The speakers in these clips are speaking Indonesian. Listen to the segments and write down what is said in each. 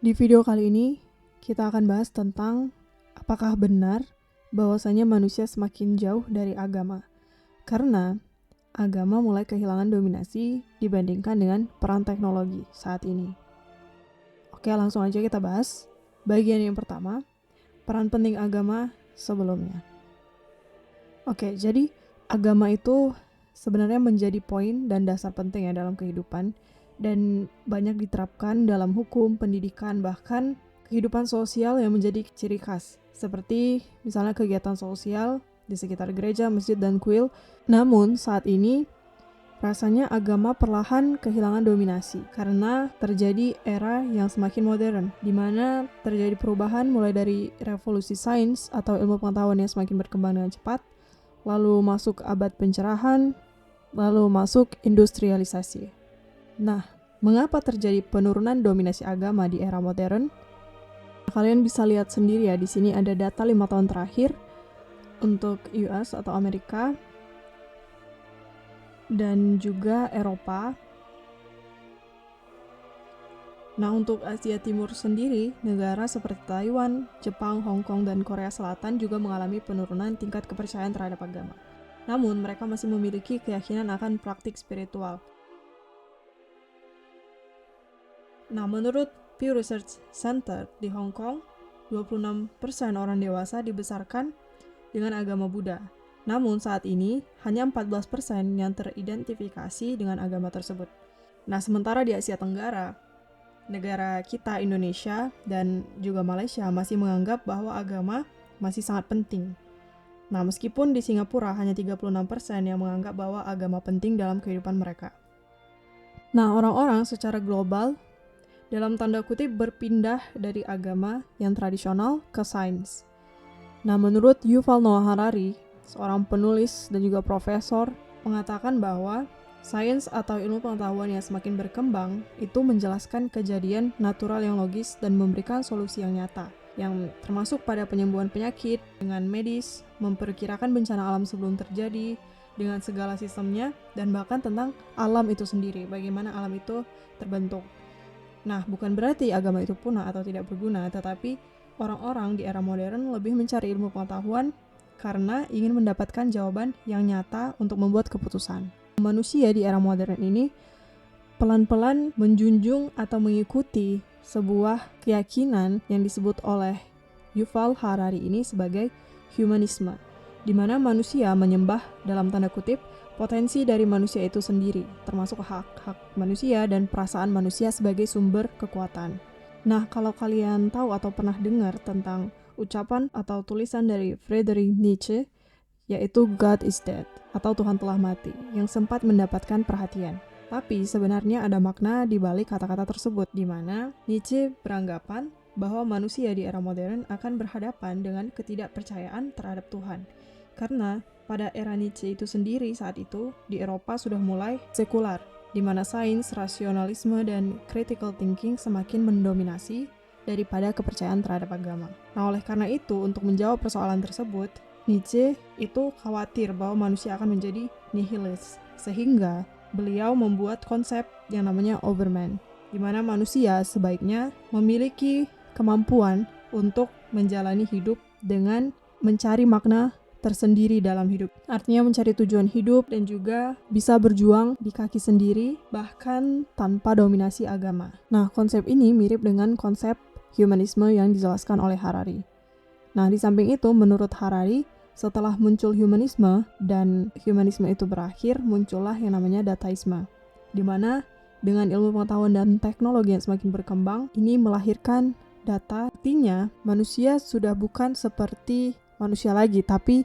Di video kali ini, kita akan bahas tentang apakah benar bahwasanya manusia semakin jauh dari agama. Karena agama mulai kehilangan dominasi dibandingkan dengan peran teknologi saat ini. Oke, langsung aja kita bahas. Bagian yang pertama, peran penting agama sebelumnya. Oke, jadi agama itu sebenarnya menjadi poin dan dasar penting ya dalam kehidupan, dan banyak diterapkan dalam hukum, pendidikan, bahkan kehidupan sosial yang menjadi ciri khas, seperti misalnya kegiatan sosial di sekitar gereja, masjid, dan kuil. Namun saat ini rasanya agama perlahan kehilangan dominasi karena terjadi era yang semakin modern, di mana terjadi perubahan mulai dari revolusi sains atau ilmu pengetahuan yang semakin berkembang dengan cepat, lalu masuk abad pencerahan, lalu masuk industrialisasi. Nah, mengapa terjadi penurunan dominasi agama di era modern? Kalian bisa lihat sendiri ya, di sini ada data 5 tahun terakhir untuk US atau Amerika dan juga Eropa. Nah, untuk Asia Timur sendiri, negara seperti Taiwan, Jepang, Hong Kong, dan Korea Selatan juga mengalami penurunan tingkat kepercayaan terhadap agama. Namun, mereka masih memiliki keyakinan akan praktik spiritual. Nah, menurut Pew Research Center di Hong Kong, 26% orang dewasa dibesarkan dengan agama Buddha. Namun saat ini, hanya 14% yang teridentifikasi dengan agama tersebut. Nah, sementara di Asia Tenggara, negara kita Indonesia dan juga Malaysia masih menganggap bahwa agama masih sangat penting. Nah, meskipun di Singapura hanya 36% yang menganggap bahwa agama penting dalam kehidupan mereka. Nah, orang-orang secara global dalam tanda kutip berpindah dari agama yang tradisional ke sains. Nah, menurut Yuval Noah Harari, seorang penulis dan juga profesor, mengatakan bahwa sains atau ilmu pengetahuan yang semakin berkembang itu menjelaskan kejadian natural yang logis dan memberikan solusi yang nyata, yang termasuk pada penyembuhan penyakit dengan medis, memperkirakan bencana alam sebelum terjadi dengan segala sistemnya, dan bahkan tentang alam itu sendiri, bagaimana alam itu terbentuk. Nah, bukan berarti agama itu punah atau tidak berguna, tetapi orang-orang di era modern lebih mencari ilmu pengetahuan karena ingin mendapatkan jawaban yang nyata untuk membuat keputusan. Manusia di era modern ini pelan-pelan menjunjung atau mengikuti sebuah keyakinan yang disebut oleh Yuval Harari ini sebagai humanisme, di mana manusia menyembah dalam tanda kutip potensi dari manusia itu sendiri, termasuk hak-hak manusia dan perasaan manusia sebagai sumber kekuatan. Nah, kalau kalian tahu atau pernah dengar tentang ucapan atau tulisan dari Friedrich Nietzsche, yaitu God is dead, atau Tuhan telah mati, yang sempat mendapatkan perhatian. Tapi sebenarnya ada makna di balik kata-kata tersebut, di mana Nietzsche beranggapan bahwa manusia di era modern akan berhadapan dengan ketidakpercayaan terhadap Tuhan. Karena pada era Nietzsche itu sendiri saat itu, di Eropa sudah mulai sekular, di mana sains, rasionalisme, dan critical thinking semakin mendominasi daripada kepercayaan terhadap agama. Nah, oleh karena itu, untuk menjawab persoalan tersebut, Nietzsche itu khawatir bahwa manusia akan menjadi nihilis, sehingga beliau membuat konsep yang namanya overman, di mana manusia sebaiknya memiliki kemampuan untuk menjalani hidup dengan mencari makna tersendiri dalam hidup. Artinya mencari tujuan hidup dan juga bisa berjuang di kaki sendiri, bahkan tanpa dominasi agama. Nah, konsep ini mirip dengan konsep humanisme yang dijelaskan oleh Harari. Nah, di samping itu, menurut Harari, setelah muncul humanisme dan humanisme itu berakhir, muncullah yang namanya dataisme, di mana dengan ilmu pengetahuan dan teknologi yang semakin berkembang, ini melahirkan data. Artinya, manusia sudah bukan seperti manusia lagi, tapi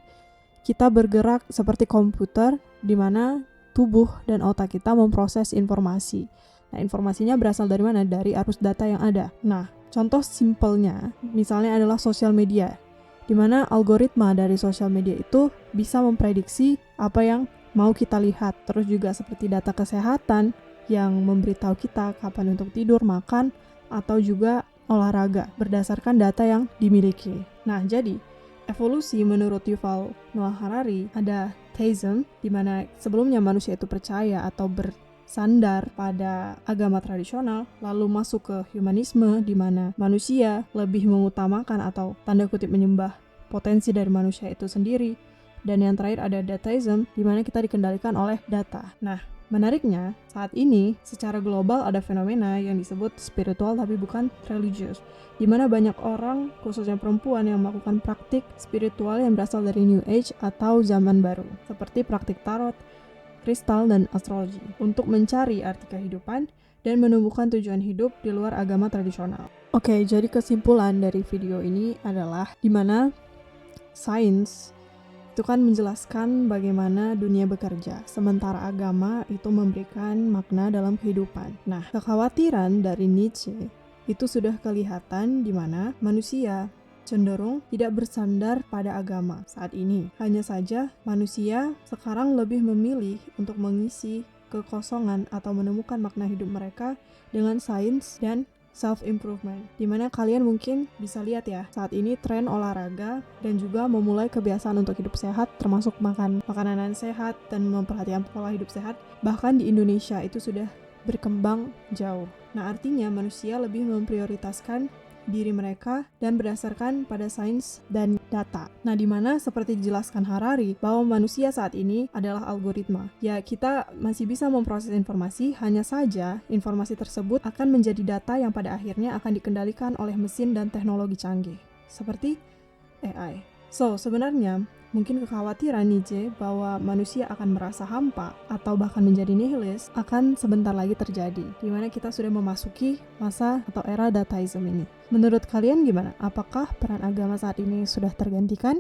kita bergerak seperti komputer, di mana tubuh dan otak kita memproses informasi. Nah, informasinya berasal dari mana? Dari arus data yang ada. Nah, contoh simpelnya, misalnya adalah sosial media, di mana algoritma dari sosial media itu bisa memprediksi apa yang mau kita lihat. Terus juga seperti data kesehatan yang memberitahu kita kapan untuk tidur, makan, atau juga olahraga berdasarkan data yang dimiliki. Nah, jadi evolusi menurut Yuval Noah Harari ada theism, di mana sebelumnya manusia itu percaya atau bersandar pada agama tradisional, lalu masuk ke humanisme di mana manusia lebih mengutamakan atau tanda kutip menyembah potensi dari manusia itu sendiri. Dan yang terakhir ada dataism, di mana kita dikendalikan oleh data. Nah, menariknya, saat ini secara global ada fenomena yang disebut spiritual tapi bukan religius, di mana banyak orang, khususnya perempuan, yang melakukan praktik spiritual yang berasal dari New Age atau zaman baru, seperti praktik tarot, kristal, dan astrologi, untuk mencari arti kehidupan dan menumbuhkan tujuan hidup di luar agama tradisional. Oke, jadi kesimpulan dari video ini adalah di mana sains itu kan menjelaskan bagaimana dunia bekerja, sementara agama itu memberikan makna dalam kehidupan. Nah, kekhawatiran dari Nietzsche itu sudah kelihatan di mana manusia cenderung tidak bersandar pada agama saat ini. Hanya saja manusia sekarang lebih memilih untuk mengisi kekosongan atau menemukan makna hidup mereka dengan sains dan self-improvement. Dimana kalian mungkin bisa lihat ya, saat ini tren olahraga dan juga memulai kebiasaan untuk hidup sehat, termasuk makan makanan sehat dan memperhatikan pola hidup sehat, bahkan di Indonesia itu sudah berkembang jauh. Nah, artinya manusia lebih memprioritaskan diri mereka dan berdasarkan pada sains dan data. Nah, di mana seperti dijelaskan Harari bahwa manusia saat ini adalah algoritma. Ya, kita masih bisa memproses informasi, hanya saja informasi tersebut akan menjadi data yang pada akhirnya akan dikendalikan oleh mesin dan teknologi canggih, seperti AI. So, sebenarnya mungkin kekhawatiran Nietzsche bahwa manusia akan merasa hampa atau bahkan menjadi nihilis akan sebentar lagi terjadi, di mana kita sudah memasuki masa atau era dataism ini. Menurut kalian gimana? Apakah peran agama saat ini sudah tergantikan?